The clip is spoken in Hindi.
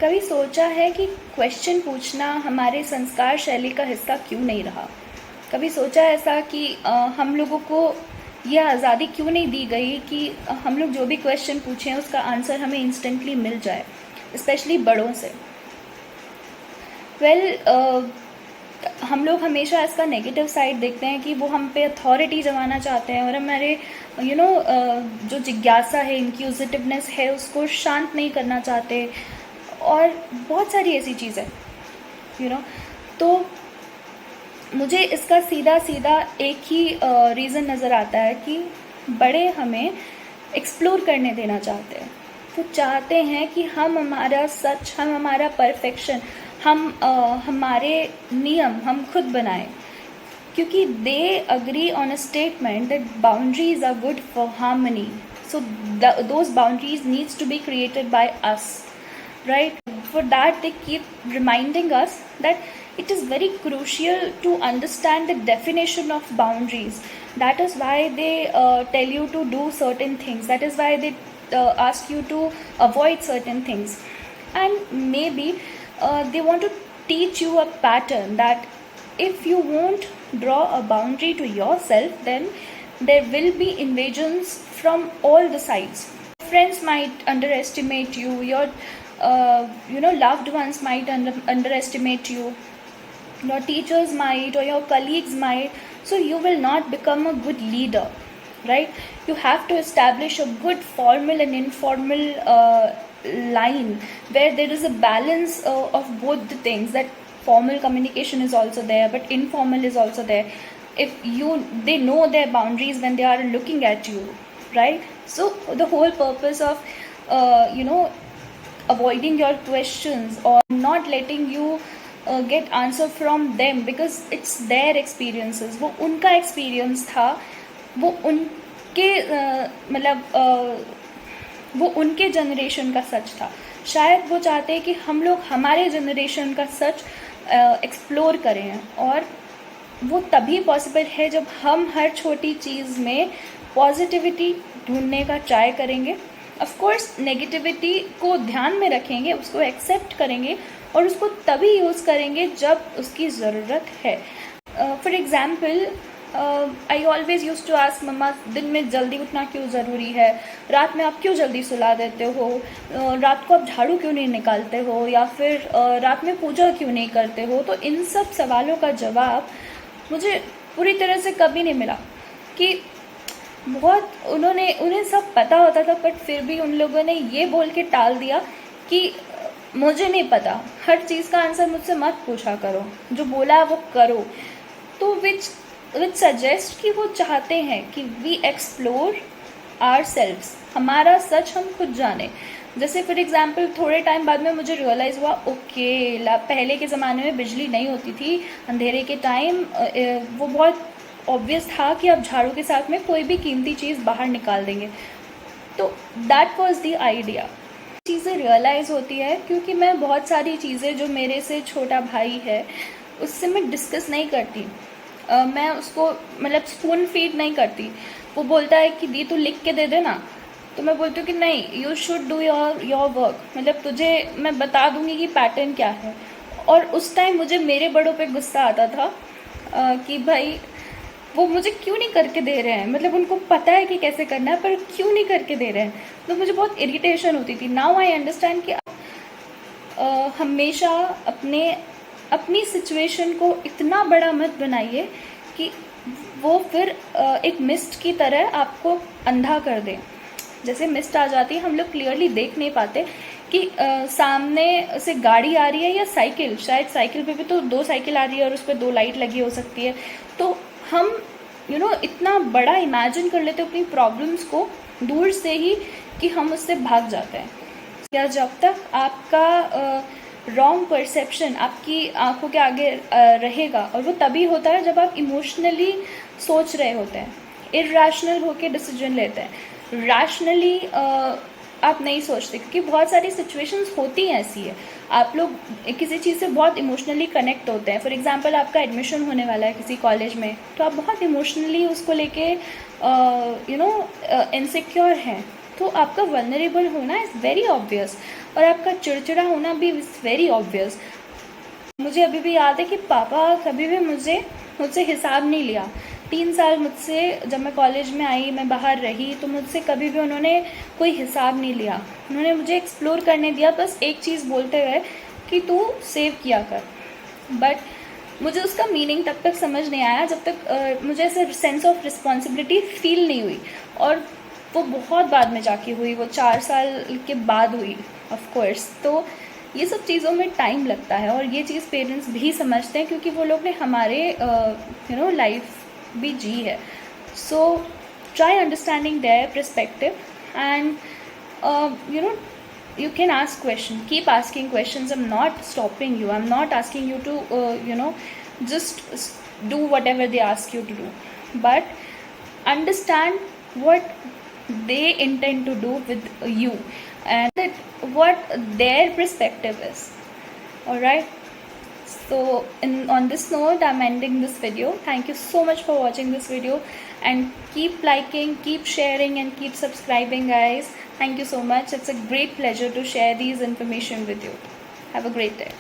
कभी सोचा है कि क्वेश्चन पूछना हमारे संस्कार शैली का हिस्सा क्यों नहीं रहा? कभी सोचा ऐसा कि हम लोगों को यह आज़ादी क्यों नहीं दी गई कि हम लोग जो भी क्वेश्चन पूछें उसका आंसर हमें इंस्टेंटली मिल जाए, स्पेशली बड़ों से? हम लोग हमेशा इसका नेगेटिव साइड देखते हैं कि वो हम पे अथॉरिटी जमाना चाहते हैं और हमारे जो जिज्ञासा है, इंक्यूजिटिवनेस है, उसको शांत नहीं करना चाहते और बहुत सारी ऐसी चीज़ें तो मुझे इसका सीधा सीधा एक ही रीज़न नज़र आता है कि बड़े हमें एक्सप्लोर करने देना चाहते हैं। वो चाहते हैं कि हम हमारा सच, हम हमारा परफेक्शन, हमारे नियम हम खुद बनाएं, क्योंकि they agree on a statement that boundaries are good for harmony, so those boundaries needs to be created by us, right? For that they keep reminding us that it is very crucial to understand the definition of boundaries. That is why they tell you to do certain things. That is why they ask you to avoid certain things. And maybe they want to teach you a pattern that if you won't draw a boundary to yourself, then there will be invasions from all the sides. Friends might underestimate you, your loved ones might underestimate you, your teachers might, or your colleagues might, so you will not become a good leader, right? You have to establish a good formal and informal line where there is a balance of both the things, that formal communication is also there but informal is also there. They know their boundaries when they are looking at you, right? So the whole purpose of avoiding your questions or not letting you get answer from them, because it's their experiences, वो उनका experience था, वो उनके जनरेशन का सच था। शायद वो चाहते हैं कि हम लोग हमारे जनरेशन का सच एक्सप्लोर करें, और वो तभी पॉसिबल है जब हम हर छोटी चीज़ में पॉजिटिविटी ढूंढने का ट्राई करेंगे। ऑफ कोर्स नेगेटिविटी को ध्यान में रखेंगे, उसको एक्सेप्ट करेंगे और उसको तभी यूज़ करेंगे जब उसकी ज़रूरत है। For example, I always use to ask मम्मा, दिन में जल्दी उठना क्यों ज़रूरी है? रात में आप क्यों जल्दी सुला देते हो? रात को आप झाड़ू क्यों नहीं निकालते हो? या फिर रात में पूजा क्यों नहीं करते हो? तो इन सब सवालों का जवाब मुझे पूरी तरह से कभी नहीं मिला, कि उन्हें सब पता होता था, बट फिर भी उन लोगों ने ये बोल के टाल दिया कि मुझे नहीं पता, हर चीज़ का आंसर मुझसे मत पूछा करो, जो बोला है वो करो। तो विच सजेस्ट कि वो चाहते हैं कि वी एक्सप्लोर आवर सेल्व्स, हमारा सच हम खुद जाने। जैसे फॉर एग्जाम्पल, थोड़े टाइम बाद में मुझे रियलाइज़ हुआ, ओके, पहले के ज़माने में बिजली नहीं होती थी, अंधेरे के टाइम वो बहुत ऑब्वियस था कि आप झाड़ू के साथ में कोई भी कीमती चीज़ बाहर निकाल देंगे। तो दैट वाज द आइडिया। चीज़ें रियलाइज़ होती है क्योंकि मैं बहुत सारी चीज़ें जो मेरे से छोटा भाई है उससे मैं डिस्कस नहीं करती। मैं उसको स्पून फीड नहीं करती। वो बोलता है कि दी तू लिख के दे देना, तो मैं बोलती हूँ कि नहीं, you should do your work, तुझे मैं बता दूँगी कि पैटर्न क्या है। और उस टाइम मुझे मेरे बड़ों पे गुस्सा आता था कि भाई वो मुझे क्यों नहीं करके दे रहे हैं, उनको पता है कि कैसे करना है पर क्यों नहीं करके दे रहे हैं। तो मुझे बहुत इरिटेशन होती थी। नाउ आई अंडरस्टैंड कि हमेशा अपनी सिचुएशन को इतना बड़ा मत बनाइए कि वो फिर एक मिस्ट की तरह आपको अंधा कर दे। जैसे मिस्ट आ जाती है, हम लोग क्लियरली देख नहीं पाते कि सामने से गाड़ी आ रही है या साइकिल, शायद साइकिल पे भी तो 2 साइकिल आ रही है और उस पर 2 लाइट लगी हो सकती है। तो हम इतना बड़ा इमेजिन कर लेते हैं अपनी प्रॉब्लम्स को दूर से ही कि हम उससे भाग जाते हैं। या जब तक आपका रॉन्ग परसेप्शन आपकी आंखों के आगे रहेगा, और वो तभी होता है जब आप इमोशनली सोच रहे होते हैं, इरैशनल होके डिसीजन लेते हैं। रैशनली आप नहीं सोचते, क्योंकि बहुत सारी सिचुएशंस होती हैं ऐसी है, आप लोग किसी चीज़ से बहुत इमोशनली कनेक्ट होते हैं। फॉर एग्जांपल, आपका एडमिशन होने वाला है किसी कॉलेज में, तो आप बहुत इमोशनली उसको लेके इनसिक्योर हैं, तो आपका वल्नरेबल होना इज़ वेरी ऑब्वियस। और आपका चिड़चिड़ा होना भी इज़ वेरी ऑब्वियस। मुझे अभी भी याद है कि पापा कभी भी मुझसे हिसाब नहीं लिया। 3 साल मुझसे, जब मैं कॉलेज में आई, मैं बाहर रही, तो मुझसे कभी भी उन्होंने कोई हिसाब नहीं लिया। उन्होंने मुझे एक्सप्लोर करने दिया, बस एक चीज़ बोलते हुए कि तू सेव किया कर। बट मुझे उसका मीनिंग तब तक समझ नहीं आया जब तक मुझे ऐसे सेंस ऑफ रिस्पॉन्सिबिलिटी फील नहीं हुई, और वो बहुत बाद में जाके हुई, वो 4 साल के बाद हुई ऑफ कोर्स। तो ये सब चीज़ों में टाइम लगता है, और ये चीज़ पेरेंट्स भी समझते हैं क्योंकि वो लोग ने हमारे लाइफ भी जी है। So try understanding their perspective, and you can ask questions, keep asking questions. I'm not stopping you, I'm not asking you to just do whatever they ask you to do, but understand what they intend to do with you, and that what their perspective is. All right, so on this note, I'm ending this video. Thank you so much for watching this video, and keep liking, keep sharing, and keep subscribing, guys. Thank you so much. It's a great pleasure to share these information with you. Have a great day.